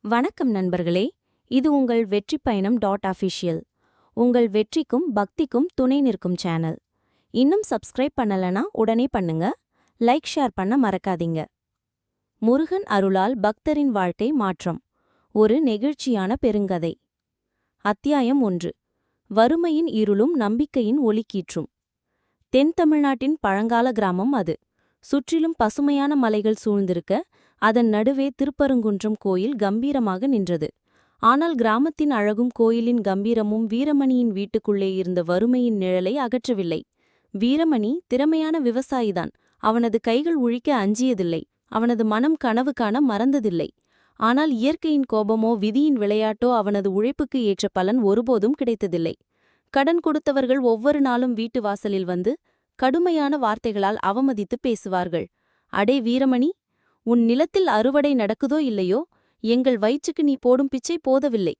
வணக்கம் நண்பர்களே, இது உங்கள் வெற்றி பயணம் .official. உங்கள் வெற்றிக்கும் பக்திக்கும் துணை நிற்கும் சேனல். இன்னும் சப்ஸ்கிரைப் பண்ணலனா உடனே பண்ணுங்க. லைக் ஷேர் பண்ண மறக்காதீங்க. முருகன் அருளால் பக்தரின் வாழ்க்கை மாற்றம். ஒரு நெகிழ்ச்சியான பெருங்கதை. அத்தியாயம் 1. வறுமையின் இருளும் நம்பிக்கையின் ஒளிக்கீற்றும். தென் தமிழ்நாட்டின் பழங்கால கிராமம் அது. சுற்றிலும் பசுமையான மலைகள் சூழ்ந்திருக்க, அதன் நடுவே திருப்பரங்குன்றம் கோயில் கம்பீரமாக நின்றது. ஆனால் கிராமத்தின் அழகும் கோயிலின் கம்பீரமும் வீரமணியின் வீட்டுக்குள்ளே இருந்த வறுமையின் நிழலை அகற்றவில்லை. வீரமணி திறமையான விவசாயிதான். அவனது கைகள் உழிக்க அஞ்சியதில்லை. அவனது மனம் கனவு காண மறந்ததில்லை. ஆனால் இயற்கையின் கோபமோ விதியின் விளையாட்டோ அவனது உழைப்புக்கு ஏற்ற பலன் ஒருபோதும் கிடைத்ததில்லை. கடன் கொடுத்தவர்கள் ஒவ்வொரு நாளும் வீட்டு வாசலில் வந்து கடுமையான வார்த்தைகளால் அவமதித்து பேசுவார்கள். அடே வீரமணி, உன் நிலத்தில் அறுவடை நடக்குதோ இல்லையோ, எங்கள் வயிற்றுக்கு நீ போடும் பிச்சை போதவில்லை.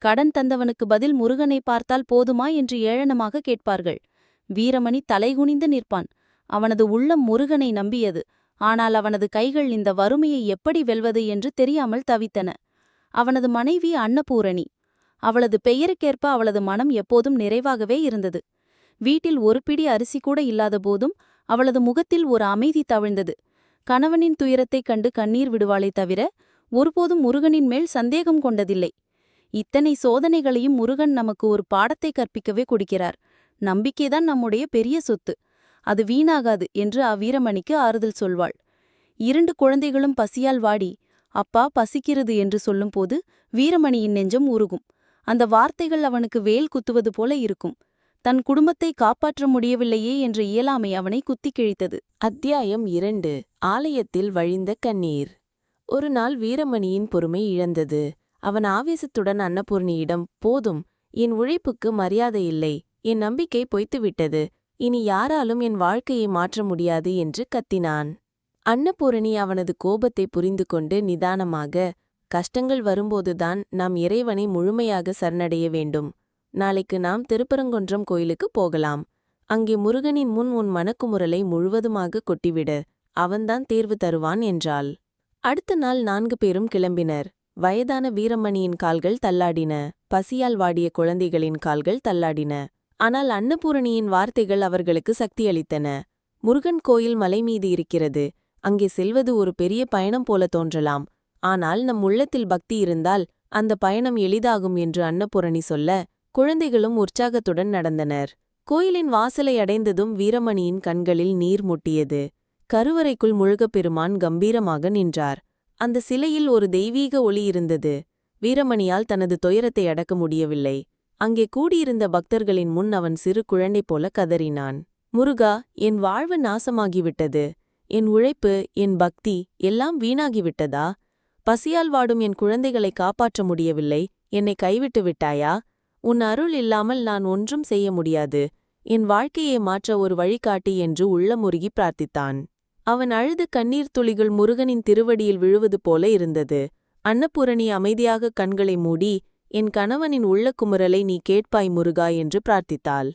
கடன் தந்தவனுக்கு பதில் முருகனை பார்த்தால் போதுமா என்று ஏளனமாக கேட்பார்கள். வீரமணி தலைகுனிந்து நிற்பான். அவனது உள்ளம் முருகனை நம்பியது. ஆனால் அவனது கைகள் இந்த வறுமையை எப்படி வெல்வது என்று தெரியாமல் தவித்தன. அவனது மனைவி அன்னபூரணி. அவளது பெயருக்கேற்ப அவளது மனம் எப்போதும் நிறைவாகவே இருந்தது. வீட்டில் ஒரு பிடி அரிசி கூட இல்லாத போதும் அவளது முகத்தில் ஒரு அமைதி தவிழ்ந்தது. கணவனின் துயரத்தைக் கண்டு கண்ணீர் விடுவாளே தவிர ஒருபோதும் முருகனின் மேல் சந்தேகம் கொண்டதில்லை. இத்தனை சோதனைகளையும் முருகன் நமக்கு ஒரு பாடத்தை கற்பிக்கவே கொடுக்கிறார். நம்பிக்கைதான் நம்முடைய பெரிய சொத்து. அது வீணாகாது என்று அவ்வீரமணிக்கு ஆறுதல் சொல்வாள். 2 குழந்தைகளும் பசியால் வாடி, அப்பா பசிக்கிறது என்று சொல்லும்போது வீரமணியின் நெஞ்சம் உருகும். அந்த வார்த்தைகள் அவனுக்கு வேல் குத்துவது போல இருக்கும். தன் குடும்பத்தை காப்பாற்ற முடியவில்லையே என்ற இயலாமை அவனை குத்திக் கிழித்தது. அத்தியாயம் 2. ஆலயத்தில் வழிந்த கண்ணீர். ஒரு நாள் வீரமணியின் பொறுமை இழந்தது. அவன் ஆவேசத்துடன் அன்னபூர்ணியிடம், போதும், என் உழைப்புக்கு மரியாதை இல்லை, என் நம்பிக்கை பொய்த்துவிட்டது, இனி யாராலும் என் வாழ்க்கையை மாற்ற முடியாது என்று கத்தினான். அன்னபூரணி அவனது கோபத்தை புரிந்து கொண்டு நிதானமாக, கஷ்டங்கள் வரும்போதுதான் நாம் இறைவனை முழுமையாக சரணடைய வேண்டும். நாளைக்கு நாம் திருப்பரங்குன்றம் கோயிலுக்கு போகலாம். அங்கே முருகனின் முன் உன் மனக்குமுறலை முழுவதுமாக கொட்டிவிடு. அவன்தான் தேர்வு தருவான் என்றாள். அடுத்த நாள் 4 பேரும் கிளம்பினர். வயதான வீரமணியின் கால்கள் தள்ளாடின. பசியால் வாடிய குழந்தைகளின் கால்கள் தள்ளாடின. ஆனால் அன்னபூரணியின் வார்த்தைகள் அவர்களுக்கு சக்தியளித்தன. முருகன் கோயில் மலை மீது இருக்கிறது. அங்கே செல்வது ஒரு பெரிய பயணம் போல தோன்றலாம். ஆனால் நம் உள்ளத்தில் பக்தி இருந்தால் அந்த பயணம் எளிதாகும் என்று அன்னபூரணி சொல்ல, குழந்தைகளும் உற்சாகத்துடன் நடந்தனர். கோயிலின் வாசலை அடைந்ததும் வீரமணியின் கண்களில் நீர் முட்டியது. கருவறைக்குள் முருகப்பெருமான் கம்பீரமாக நின்றார். அந்த சிலையில் ஒரு தெய்வீக ஒளி இருந்தது. வீரமணியால் தனது துயரத்தை அடக்க முடியவில்லை. அங்கே கூடியிருந்த பக்தர்களின் முன் அவன் சிறு குழந்தை போல கதறினான். முருகா, என் வாழ்வு நாசமாகிவிட்டது. என் உழைப்பு, என் பக்தி எல்லாம் வீணாகிவிட்டதா? பசியால் வாடும் என் குழந்தைகளை காப்பாற்ற முடியவில்லை. என்னை கைவிட்டு விட்டாயா? உன் அருள் இல்லாமல் நான் ஒன்றும் செய்ய முடியாது. என் வாழ்க்கையை மாற்ற ஒரு வழிகாட்டி என்று உள்ளமுருகி பிரார்த்தித்தான். அவன் அழுது கண்ணீர் துளிகள் முருகனின் திருவடியில் விழுவது போல இருந்தது. அன்னபூரணி அமைதியாக கண்களை மூடி, என் கணவனின் உள்ள குமுறலை நீ கேட்பாய் முருகா என்று பிரார்த்தித்தாள்.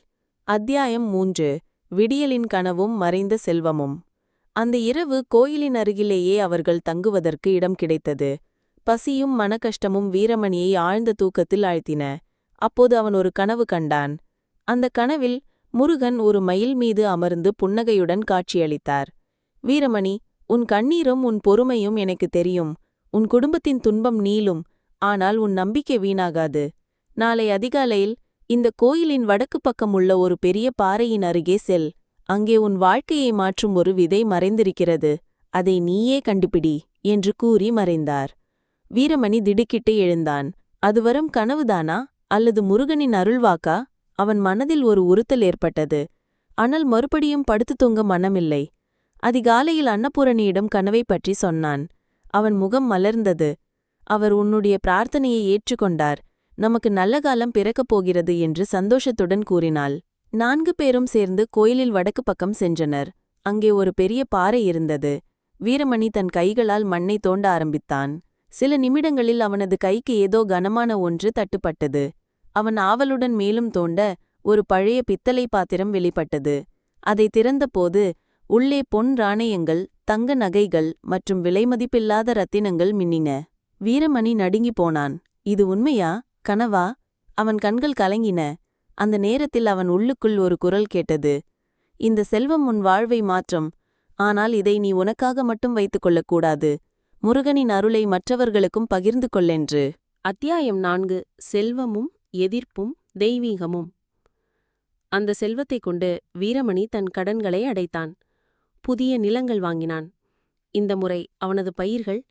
அத்தியாயம் 3. விடியலின் கனவும் மறைந்த செல்வமும். அந்த இரவு கோயிலின் அருகிலேயே அவர்கள் தங்குவதற்கு இடம் கிடைத்தது. பசியும் மனக்கஷ்டமும் வீரமணியை ஆழ்ந்த தூக்கத்தில் ஆழ்த்தின. அப்போது அவன் ஒரு கனவு கண்டான். அந்த கனவில் முருகன் ஒரு மயில் மீது அமர்ந்து புன்னகையுடன் காட்சியளித்தார். வீரமணி, உன் கண்ணீரும் உன் பொறுமையும் எனக்கு தெரியும். உன் குடும்பத்தின் துன்பம் நீளும். ஆனால் உன் நம்பிக்கை வீணாகாது. நாளை அதிகாலையில் இந்த கோயிலின் வடக்கு பக்கம் உள்ள ஒரு பெரிய பாறையின் அருகே செல். அங்கே உன் வாழ்க்கையை மாற்றும் ஒரு விதை மறைந்திருக்கிறது. அதை நீயே கண்டுபிடி என்று கூறி மறைந்தார். வீரமணி திடுக்கிட்டு எழுந்தான். அது வரும் கனவுதானா அல்லது முருகனின் அருள்வாக்கா? அவன் மனதில் ஒரு உறுத்தல் ஏற்பட்டது. ஆனால் மறுபடியும் படுத்து தூங்க மனமில்லை. அதிகாலையில் அன்னபூரணியிடம் கனவை பற்றி சொன்னான். அவன் முகம் மலர்ந்தது. அவர் உன்னுடைய பிரார்த்தனையை ஏற்றுக்கொண்டார். நமக்கு நல்ல காலம் பிறக்கப் போகிறது என்று சந்தோஷத்துடன் கூறினாள். 4 பேரும் சேர்ந்து கோயிலில் வடக்கு பக்கம் சென்றனர். அங்கே ஒரு பெரிய பாறை இருந்தது. வீரமணி தன் கைகளால் மண்ணை தோண்ட ஆரம்பித்தான். சில நிமிடங்களில் அவனது கைக்கு ஏதோ கனமான ஒன்று தட்டுப்பட்டது. அவன் ஆவலுடன் மேலும் தோண்ட ஒரு பழைய பித்தளை பாத்திரம் வெளிப்பட்டது. அதை திறந்தபோது உள்ளே பொன் ராணயங்கள், தங்க நகைகள் மற்றும் விலைமதிப்பில்லாத ரத்தினங்கள் மின்னின. வீரமணி நடுங்கி போனான். இது உண்மையா, கனவா? அவன் கண்கள் கலங்கின. அந்த நேரத்தில் அவன் உள்ளுக்குள் ஒரு குரல் கேட்டது. இந்த செல்வம் உன் வாழ்வை மாற்றும். ஆனால் இதை நீ உனக்காக மட்டும் வைத்துக் கொள்ளக்கூடாது. முருகனின் அருளை மற்றவர்களுக்கும் பகிர்ந்து கொள்ளென்று. அத்தியாயம் 4. செல்வமும் எதிர்ப்பும் தெய்வீகமும். அந்த செல்வத்தைக் கொண்டு வீரமணி தன் கடன்களை அடைத்தான். புதிய நிலங்கள் வாங்கினான். இந்த முறை அவனது பயிர்கள்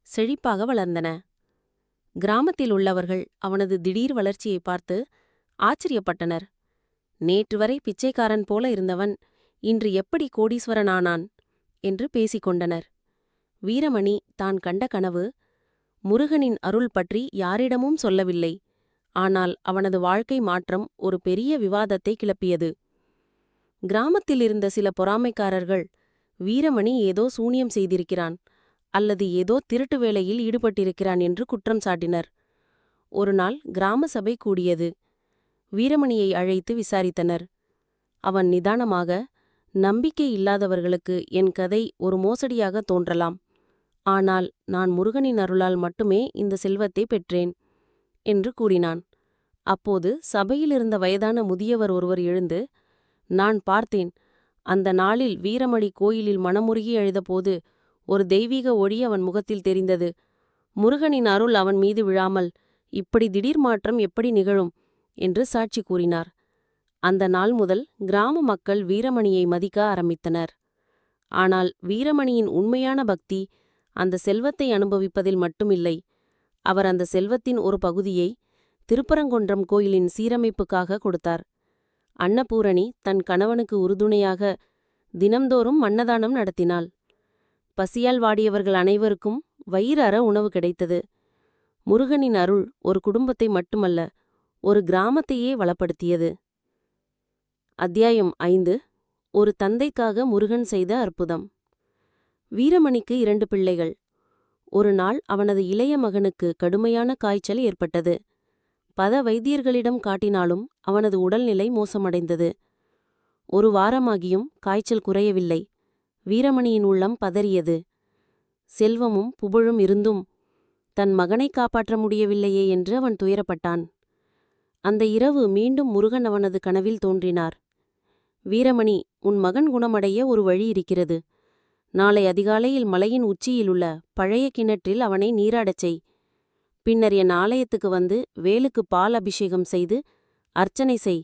செழிப்பாக வளர்ந்தன. கிராமத்தில் உள்ளவர்கள் அவனது திடீர் வளர்ச்சியை பார்த்து ஆச்சரியப்பட்டனர். நேற்று வரை பிச்சைக்காரன் போல இருந்தவன் இன்று எப்படி கோடீஸ்வரனானான் என்று பேசிக்கொண்டனர். வீரமணி தான் கண்ட கனவு முருகனின் அருள் பற்றி யாரிடமும் சொல்லவில்லை. ஆனால் அவனது வாழ்க்கை மாற்றம் ஒரு பெரிய விவாதத்தை கிளப்பியது. கிராமத்தில் இருந்த சில பொறாமைக்காரர்கள் வீரமணி ஏதோ சூனியம் செய்திருக்கிறான் அல்லது ஏதோ திருட்டு வேலையில் ஈடுபட்டிருக்கிறான் என்று குற்றம் சாட்டினர். ஒருநாள் கிராம சபை கூடியது. வீரமணியை அழைத்து விசாரித்தனர். அவன் நிதானமாக, நம்பிக்கை இல்லாதவர்களுக்கு என் கதை ஒரு மோசடியாக தோன்றலாம். ஆனால் நான் முருகனின் அருளால் மட்டுமே இந்த செல்வத்தை பெற்றேன் என்று கூறினான். அப்போது சபையிலிருந்த வயதான முதியவர் ஒருவர் எழுந்து, நான் பார்த்தேன். அந்த நாளில் வீரமணி கோயிலில் மனமுருகி அழுதபோது ஒரு தெய்வீக ஒளி அவன் முகத்தில் தெரிந்தது. முருகனின் அருள் அவன் மீது விழாமல் இப்படி திடீர் மாற்றம் எப்படி நிகழும் என்று சாட்சி கூறினார். அந்த நாள் முதல் கிராம மக்கள் வீரமணியை மதிக்க ஆரம்பித்தனர். ஆனால் வீரமணியின் உண்மையான பக்தி அந்த செல்வத்தை அனுபவிப்பதில் மட்டுமில்லை. அவர் அந்த செல்வத்தின் ஒரு பகுதியை திருப்பரங்குன்றம் கோயிலின் சீரமைப்புக்காக கொடுத்தார். அன்னபூரணி தன் கணவனுக்கு உறுதுணையாக தினம்தோறும் அன்னதானம் நடத்தினாள். பசியால் வாடியவர்கள் அனைவருக்கும் வயிறார உணவு கிடைத்தது. முருகனின் அருள் ஒரு குடும்பத்தை மட்டுமல்ல, ஒரு கிராமத்தையே வளப்படுத்தியது. அத்தியாயம் 5. ஒரு தந்தைக்காக முருகன் செய்த அற்புதம். வீரமணிக்கு 2 பிள்ளைகள். ஒரு நாள் அவனது இளைய மகனுக்கு கடுமையான காய்ச்சல் ஏற்பட்டது. பல வைத்தியர்களிடம் காட்டினாலும் அவனது உடல்நிலை மோசமடைந்தது. 1 வாரமாகியும் காய்ச்சல் குறையவில்லை. வீரமணியின் உள்ளம் பதறியது. செல்வமும் புகழும் இருந்தும் தன் மகனை காப்பாற்ற முடியவில்லையே என்று அவன் துயரப்பட்டான். அந்த இரவு மீண்டும் முருகன் அவனது கனவில் தோன்றினார். வீரமணி, உன் மகன் குணமடைய ஒரு வழி இருக்கிறது. நாளை அதிகாலையில் மலையின் உச்சியிலுள்ள பழைய கிணற்றில் அவனை நீராடச் செய். பின்னர் என் ஆலயத்துக்கு வந்து வேலுக்கு பால் அபிஷேகம் செய்து அர்ச்சனை செய்.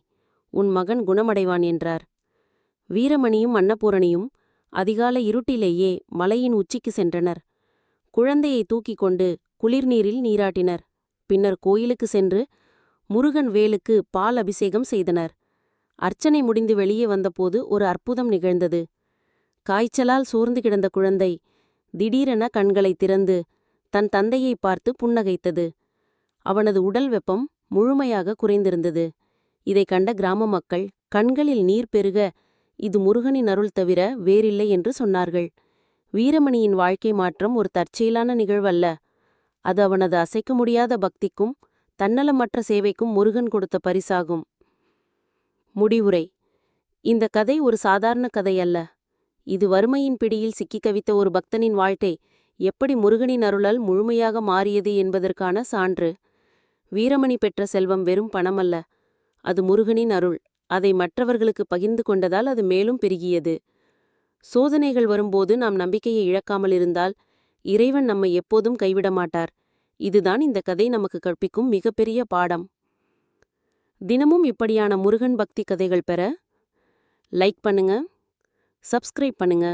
உன் மகன் குணமடைவான் என்றார். வீரமணியும் அன்னபூரணியும் அதிகாலை இருட்டிலேயே மலையின் உச்சிக்கு சென்றனர். குழந்தையை தூக்கிக் கொண்டு குளிர்நீரில் நீராட்டினர். பின்னர் கோயிலுக்கு சென்று முருகன் வேலுக்கு பால் அபிஷேகம் செய்தனர். அர்ச்சனை முடிந்து வெளியே வந்தபோது ஒரு அற்புதம் நிகழ்ந்தது. காய்ச்சலால் சோர்ந்து கிடந்த குழந்தை திடீரென கண்களை திறந்து தன் தந்தையை பார்த்து புன்னகைத்தது. அவனது உடல் வெப்பம் முழுமையாக குறைந்திருந்தது. இதைக் கண்ட கிராம மக்கள் கண்களில் நீர் பெருக, இது முருகனின் அருள் தவிர வேறில்லை என்று சொன்னார்கள். வீரமணியின் வாழ்க்கை மாற்றம் ஒரு தற்செயலான நிகழ்வல்ல. அது அவனது அசைக்க முடியாத பக்திக்கும் தன்னலமற்ற சேவைக்கும் முருகன் கொடுத்த பரிசாகும். முடிவுரை. இந்த கதை ஒரு சாதாரண கதை அல்ல. இது வறுமையின் பிடியில் சிக்கிக் கவித்த ஒரு பக்தனின் வாழ்க்கை எப்படி முருகனின் அருளால் முழுமையாக மாறியது என்பதற்கான சான்று. வீரமணி பெற்ற செல்வம் வெறும் பணமல்ல, அது முருகனின் அருள். அதை மற்றவர்களுக்கு பகிர்ந்து கொண்டதால் அது மேலும் பெருகியது. சோதனைகள் வரும்போது நாம் நம்பிக்கையை இழக்காமல் இருந்தால் இறைவன் நம்மை எப்போதும் கைவிட மாட்டார். இதுதான் இந்த கதை நமக்கு கற்பிக்கும் மிகப்பெரிய பாடம். தினமும் இப்படியான முருகன் பக்தி கதைகள் பெற லைக் பண்ணுங்க, சப்ஸ்கிரைப் பண்ணுங்க,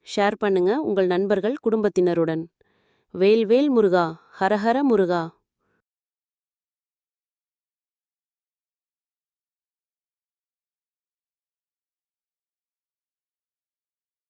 ஷேர் பண்ணுங்க உங்கள் நண்பர்கள், குடும்பத்தினருடன். வேல்வேல் முருகா, ஹரஹர முருகா.